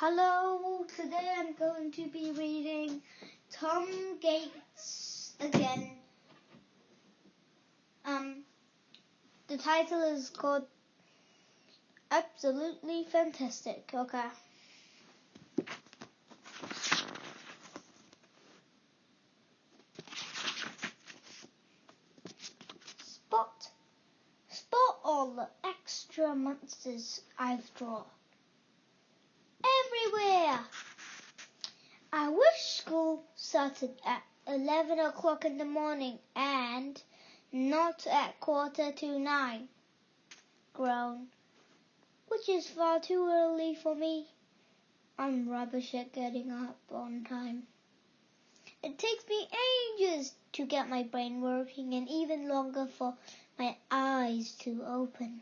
Hello, today I'm going to be reading Tom Gates again. The title is called Absolutely Fantastic. Okay. Spot all the extra monsters I've drawn. Everywhere. I wish school started at 11 o'clock in the morning and not at 9:15. Groan, which is far too early for me. I'm rubbish at getting up on time. It takes me ages to get my brain working and even longer for my eyes to open.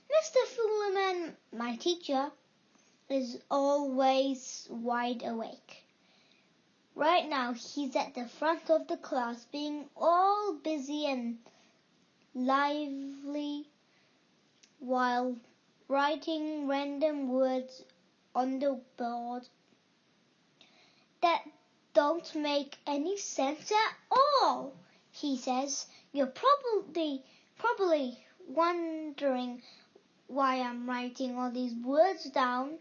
Mr. Fullerman, my teacher, is always wide awake. Right now he's at the front of the class being all busy and lively while writing random words on the board that don't make any sense at all. He says, "You're probably wondering why I'm writing all these words down."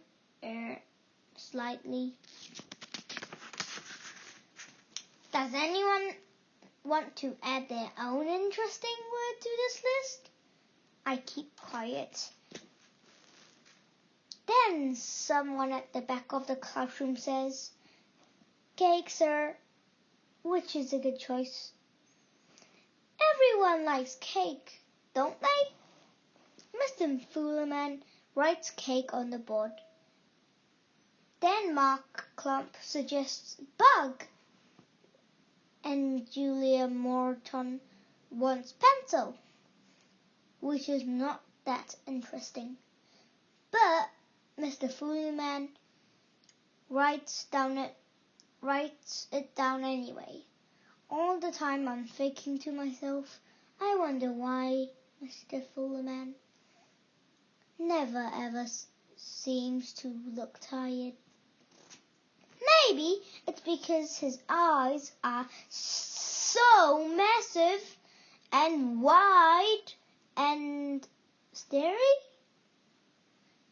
Slightly. Does anyone want to add their own interesting word to this list? I keep quiet. Then someone at the back of the classroom says, "Cake, sir," which is a good choice. Everyone likes cake, don't they? Mr. Fullerman writes cake on the board. Then Mark Clump suggests bug, and Julia Morton wants pencil, which is not that interesting. But Mr. Fullerman writes it down anyway. All the time I'm thinking to myself, I wonder why Mr. Fullerman never ever seems to look tired. Maybe it's because his eyes are so massive and wide and starry.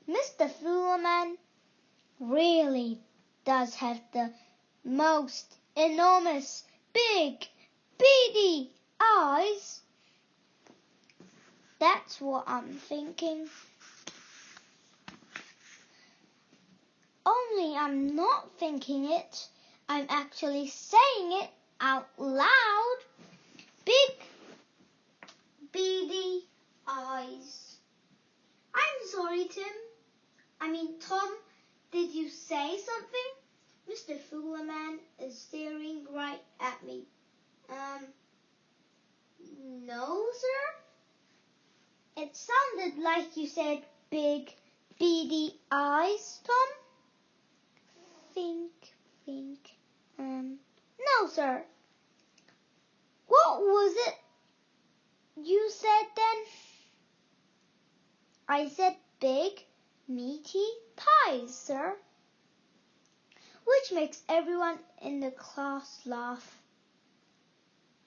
Mr. Fullerman really does have the most enormous, big, beady eyes. That's what I'm thinking. Only I'm not thinking it. I'm actually saying it out loud. Big, beady eyes. I'm sorry, Tom, did you say something? Mr. Fullerman is staring right at me. No, sir? It sounded like you said big, beady eyes, Tom. Think. No, sir. What was it you said then? I said big, meaty pies, sir. Which makes everyone in the class laugh.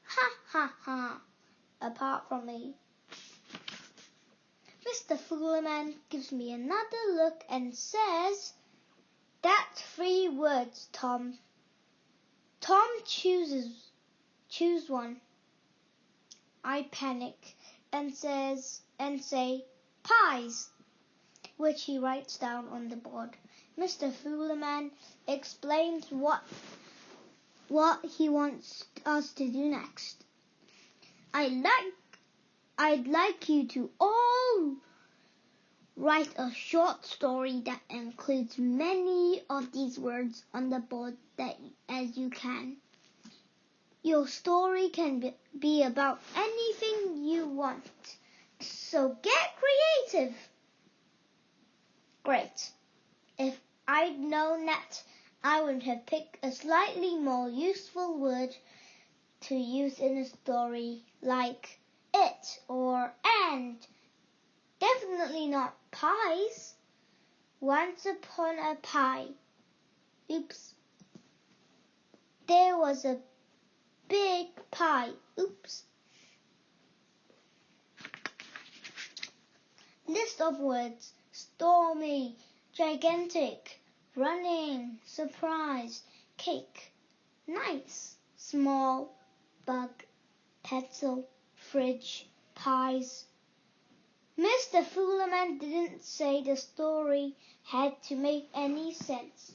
Ha, ha, ha. Apart from me. Mr. Fullerman gives me another look and says, "That's 3 words, Tom." Tom choose one. I panic and say pies, which he writes down on the board. Mr. Fullerman explains what he wants us to do next. I'd like you to all write a short story that includes many of these words on the board as you can. Your story can be about anything you want. So get creative. Great. If I'd known that, I would have picked a slightly more useful word to use in a story like it or and. Definitely not pies. Once upon a pie. Oops. There was a big pie. Oops. List of words: stormy, gigantic, running, surprise, cake, nice, small, bug, pencil, fridge, pies. Mr. Foolerman didn't say the story had to make any sense,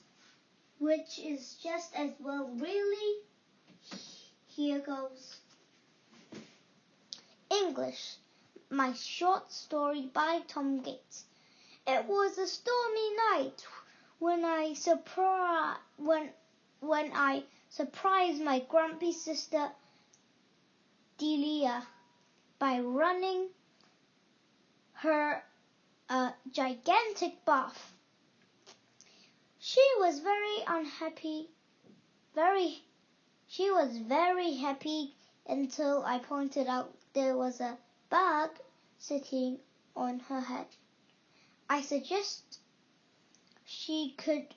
which is just as well, really. Here goes. English. My short story by Tom Gates. It was a stormy night when I surprised my grumpy sister Delia by running her a gigantic bath. She was very happy until I pointed out there was a bug sitting on her head. I suggest she could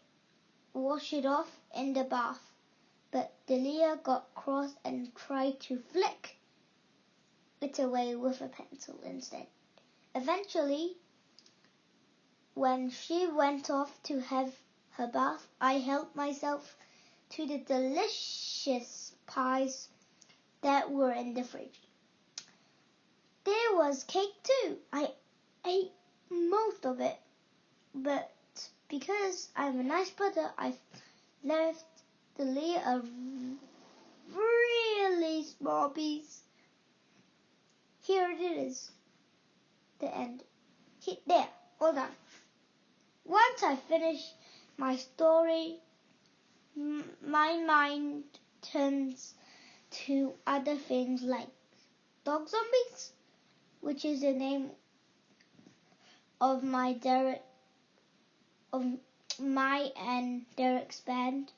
wash it off in the bath, but Delia got cross and tried to flick it away with a pencil instead. Eventually, when she went off to have her bath, I helped myself to the delicious pies that were in the fridge. There was cake too. I ate most of it, but because I'm a nice brother, I left Delia a really small piece. Here it is. The end. There, all done. Once I finish my story, my mind turns to other things like Dog Zombies, which is the name of my and Derek's band.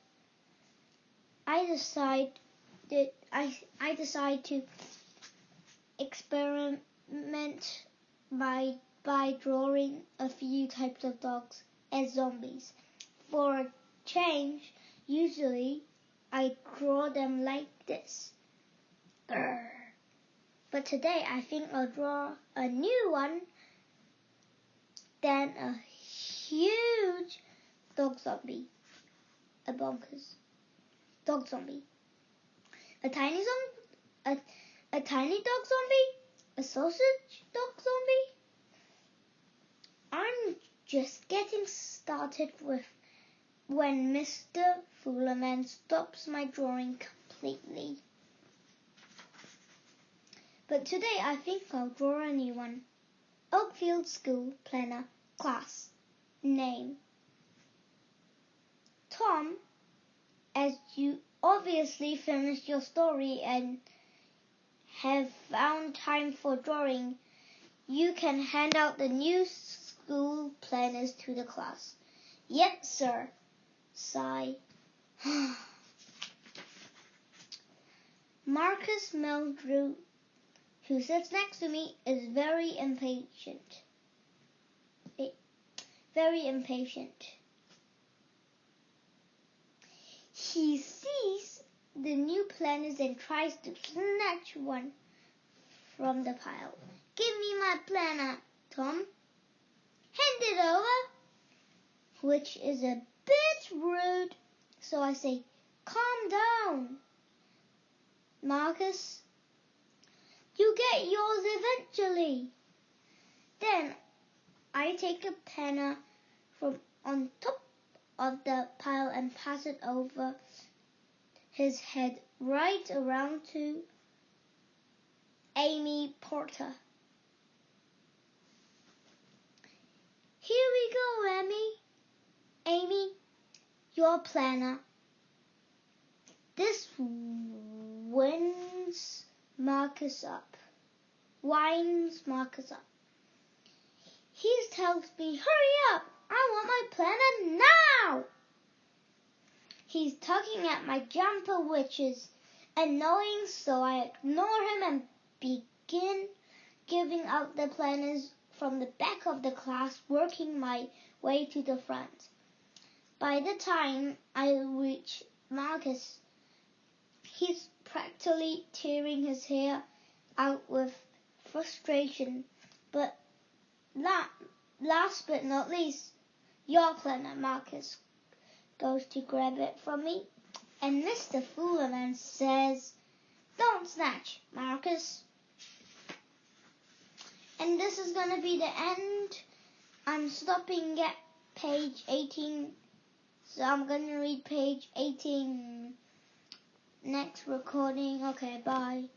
I decide to experiment by drawing a few types of dogs as zombies. For a change, usually I draw them like this. Grr. But today I think I'll draw a new one, then a huge dog zombie. A bonkers dog zombie. A tiny dog zombie? A sausage dog zombie? I'm just getting started with when Mr. Foolerman stops my drawing completely. But today I think I'll draw a new one. Oakfield School Planner Class. Name: Tom, as you obviously finished your story and have found time for drawing, you can hand out the new school planners to the class. Yes, sir. Sigh. Marcus Meldrew, who sits next to me, is very impatient. He sees the new planners and tries to snatch one from the pile. Give me my planner, Tom. Hand it over. Which is a bit rude, so I say, calm down, Marcus. You get yours eventually. Then I take a planner from on top of the pile and pass it over his head right around to Amy Porter. Here we go, Amy, your planner. This winds Marcus up. He tells me, hurry up, I want my planner now. He's tugging at my jumper, which is annoying, so I ignore him and begin giving out the planners from the back of the class, working my way to the front. By the time I reach Marcus, he's practically tearing his hair out with frustration. But last but not least, your planner, Marcus goes to grab it from me, and Mr. Fullerman says, "Don't snatch, Marcus." And this is going to be the end. I'm stopping at page 18, so I'm going to read page 18 next recording. Okay, bye.